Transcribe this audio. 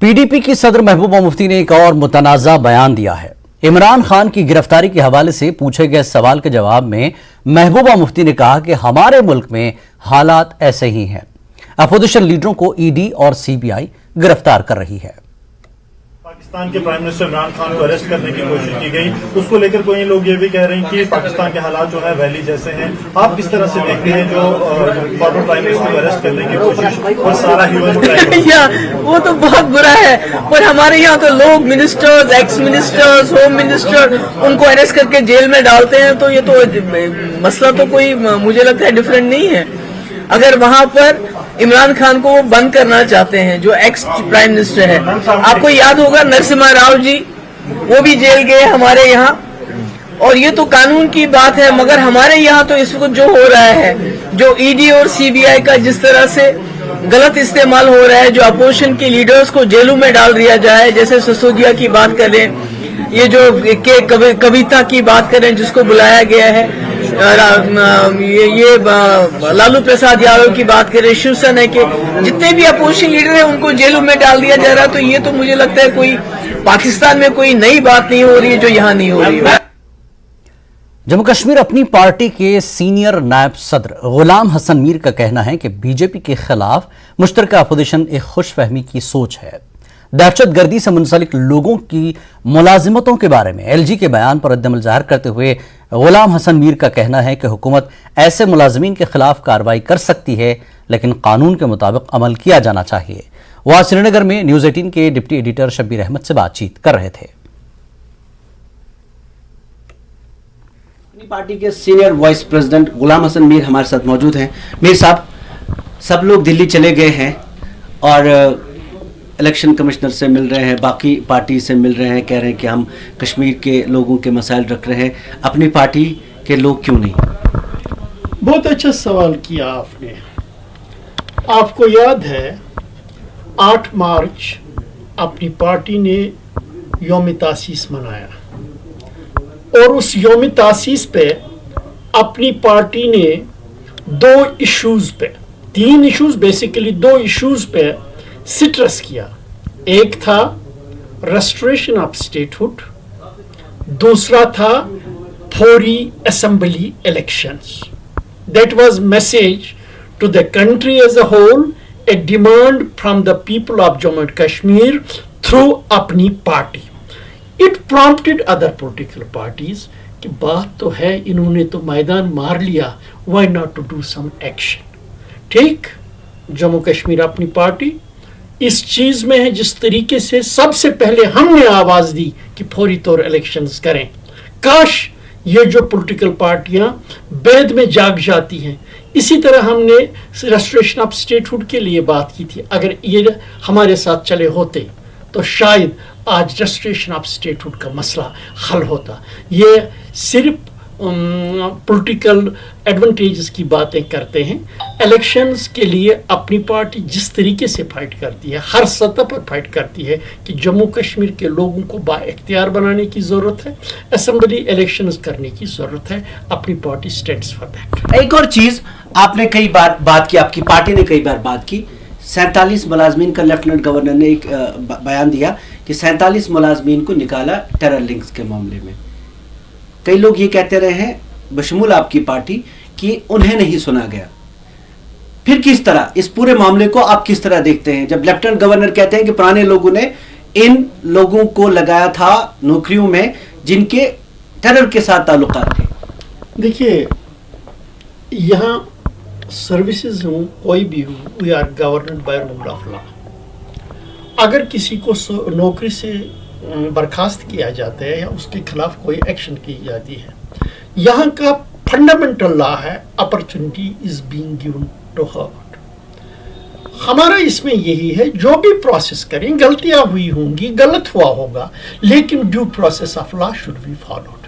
PDP की सदर महबूबा मुफ्ती ने एक और मुतनाज़ा बयान दिया है। इमरान खान की गिरफ्तारी के हवाले से पूछे गए सवाल के जवाब में महबूबा मुफ्ती ने कहा कि हमारे मुल्क में हालात ऐसे ही हैं। अपोजिशन लीडरों को ED और CBI गिरफ्तार कर रही है। पाकिस्तान के प्राइम मिनिस्टर इमरान खान को अरेस्ट करने की कोशिश की गई, उसको लेकर कोई लोग ये भी कह रहे हैं कि पाकिस्तान के हालात जो है वैली जैसे हैं। आप किस तरह से देखते हैं जो फॉर्मर प्राइम मिनिस्टर को अरेस्ट करने की कोशिश और सारा ह्यूमन वो तो बहुत बुरा है, पर हमारे यहाँ तो लोग ministers, x ministers, home minister उनको अरेस्ट करके जेल में डालते हैं, तो ये तो मसला तो कोई मुझे लगता है डिफरेंट नहीं है। अगर वहां पर इमरान खान को वो बंद करना चाहते हैं जो एक्स प्राइम मिनिस्टर है, आपको याद होगा नरसिम्हा राव जी, वो भी जेल गए हमारे यहाँ, और ये तो कानून की बात है। मगर हमारे यहाँ तो इस वक्त जो हो रहा है, जो ED और CBI का जिस तरह से गलत इस्तेमाल हो रहा है, जो अपोजिशन के लीडर्स को जेलों में डाल दिया जाए, जैसे सिसोदिया की बात करें, ये जो कविता की बात करें जिसको बुलाया गया है, ये लालू प्रसाद यादव की बात करें, शिवसेना के जितने भी अपोजिशन लीडर हैं उनको जेलों में डाल दिया जा रहा है, तो ये तो मुझे लगता है कोई पाकिस्तान में कोई नई बात नहीं हो रही है जो यहाँ नहीं हो रही है। जम्मू कश्मीर अपनी पार्टी के सीनियर नायब सदर गुलाम हसन मीर का कहना है कि बीजेपी के खिलाफ मुश्तरका अपोजिशन एक खुशफहमी की सोच है। दहशत गर्दी से मुंसलिक लोगों की मुलाजिमतों के बारे में LG के बयान पर रद्दअमल जाहिर करते हुए गुलाम हसन मीर का कहना है कि हुकूमत ऐसे मुलाजिमीन के खिलाफ कार्रवाई कर सकती है, लेकिन कानून के मुताबिक अमल किया जाना चाहिए। वो आज श्रीनगर में न्यूज़ 18 के डिप्टी एडिटर शब्बीर अहमद से बातचीत कर रहे थे। अपनी पार्टी के सीनियर वाइस प्रेसिडेंट गुलाम हसन मीर हमारे साथ मौजूद हैं। मीर साहब, सब लोग दिल्ली चले गए हैं और इलेक्शन कमिश्नर से मिल रहे हैं, बाकी पार्टी से मिल रहे हैं, कह रहे हैं कि हम कश्मीर के लोगों के मसाइल रख रहे हैं, अपनी पार्टी के लोग क्यों नहीं? बहुत अच्छा सवाल किया आपने। आपको याद है 8 मार्च अपनी पार्टी ने यौम तासीस मनाया, और उस यौम तासीस पे अपनी पार्टी ने 2 इश्यूज पे, 3 इश्यूज बेसिकली 2 इश्यूज पे सिट्रस किया। एक था रेस्टोरेशन ऑफ स्टेटहुड, दूसरा था फौरी assembly elections. That was message to the country as a whole, a demand from the people of Jammu and Kashmir through अपनी party. It prompted other political parties कि बात तो है, इन्होंने तो मैदान मार लिया, why not to do some action. ठीक, जम्मू कश्मीर अपनी पार्टी इस चीज में है जिस तरीके से सबसे पहले हमने आवाज दी कि फौरी तौर इलेक्शंस करें। काश ये जो पॉलिटिकल पार्टियां बैद में जाग जाती हैं। इसी तरह हमने रेस्टोरेशन ऑफ स्टेटहुड के लिए बात की थी। अगर ये हमारे साथ चले होते तो शायद आज रेस्टोरेशन ऑफ स्टेटहुड का मसला हल होता। ये सिर्फ पॉलिटिकल एडवांटेजेस की बातें करते हैं। इलेक्शंस के लिए अपनी पार्टी जिस तरीके से फाइट करती है, हर सतह पर फाइट करती है कि जम्मू कश्मीर के लोगों को बाइख्तियार बनाने की ज़रूरत है, असेंबली इलेक्शंस करने की ज़रूरत है। अपनी पार्टी स्टैंड्स फॉर दैट। एक और चीज़ आपने कई बार बात की, आपकी पार्टी ने कई बार बात की, 47 मुलाजमीन का लेफ्टिनेंट गवर्नर ने एक बयान दिया कि 47 मुलाजमीन को निकाला टेरर लिंक्स के मामले में। कई लोग ये कहते रहे हैं बशमूल आपकी पार्टी कि उन्हें नहीं सुना गया। फिर किस तरह इस पूरे मामले को आप किस तरह देखते हैं, जब लेफ्टिनेंट गवर्नर कहते हैं कि पुराने लोगों ने इन लोगों को लगाया था नौकरियों में जिनके टेरर के साथ ताल्लुकात थे? देखिए, यहाँ सर्विसेज हो, कोई भी हो, we are governed by rule of law. अगर किसी को नौकरी से बर्खास्त किया जाता है या उसके खिलाफ कोई एक्शन की जाती है, यहाँ का फंडामेंटल लॉ है opportunity is being given to hurt. हमारा इसमें यही है, जो भी प्रोसेस करें, गलतियां हुई होंगी, गलत हुआ होगा, लेकिन due process of law should be followed.